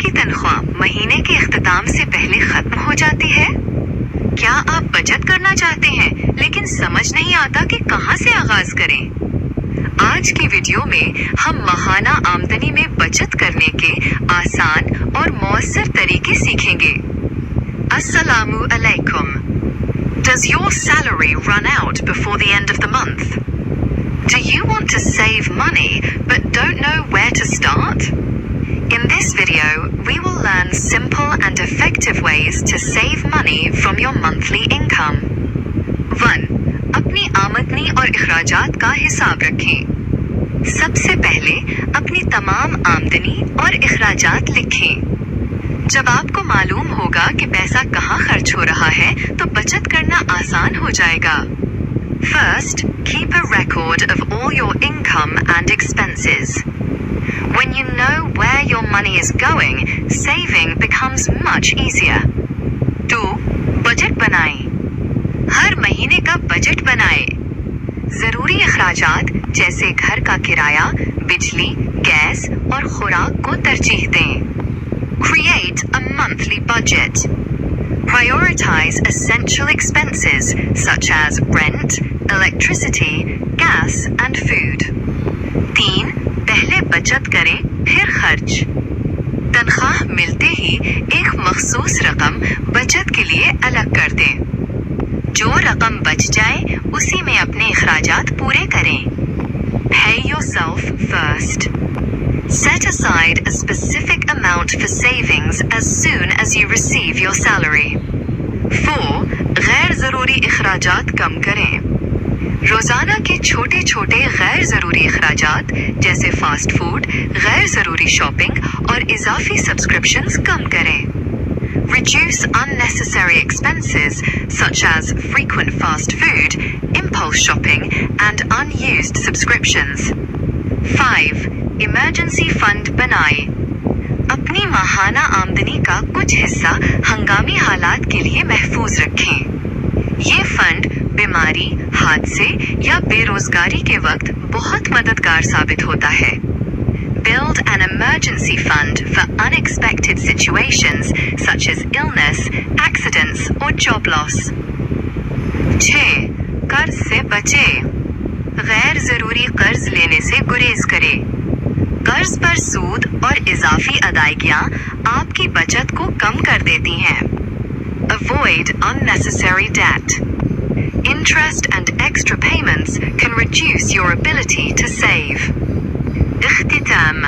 आपकी तनख्वाह महीने के इख्तिताम से पहले खत्म हो जाती है? क्या आप बचत करना चाहते हैं लेकिन समझ नहीं आता कि कहां से आगाज करें? आज की वीडियो में हम माहाना आमदनी में बचत करने के आसान और मौसर तरीके सीखेंगे। अस्सलामु अलैकुम। Does your salary run out before the end of the month? Do you want to save money but don't know where to start? In this video, we will learn simple and effective ways to save money from your monthly income. 1. अपनी आमदनी और इखराजात का हिसाब रखें। सबसे पहले अपनी तमाम आमदनी और इखराजात लिखें। जब आपको मालूम होगा कि पैसा कहाँ खर्च हो रहा है, तो बचत करना आसान हो जाएगा। First, keep a record of all your income and expenses. When you know where your money is going, saving becomes much easier. 2. Budget बनाएं। हर महीने का बजट बनाएं। जरूरी अखराजात जैसे घर का किराया, बिजली, गैस और खुराक को तरजीह दें। Create a monthly budget. Prioritize essential expenses such as rent, electricity, gas and food. 3. पहले बचत करें, फिर खर्च। तनख्वाह मिलते ही एक मखसूस रकम बचत के लिए अलग कर दें। जो रकम बच जाए उसी में अपने इखराजात पूरे करें। Pay yourself first. Set aside a specific amount for savings as soon as you receive your salary. 4. गैर ज़रूरी इखराजात कम करें। रोज़ाना के छोटे छोटे गैर ज़रूरी इखराजात जैसे फास्ट फूड, गैर ज़रूरी शॉपिंग और इजाफी सब्सक्रिप्शंस कम करें। Reduce unnecessary expenses such as frequent fast food, impulse shopping and unused subscriptions. 5. Emergency fund बनाएं। अपनी माहाना आमदनी का कुछ हिस्सा हंगामी हालात के लिए महफूज रखें। ये फंड बीमारी, हादसे या बेरोजगारी के वक्त बहुत मददगार साबित होता है। Build an emergency fund for unexpected situations such as illness, accidents or job loss. 6. कर्ज से बचें। गैर जरूरी कर्ज लेने से गुरेज करें। कर्ज पर सूद और इजाफी अदायगियां आपकी बचत को कम कर देती हैं। Avoid unnecessary debt. Interest and extra payments can reduce your ability to save. इख्तिताम।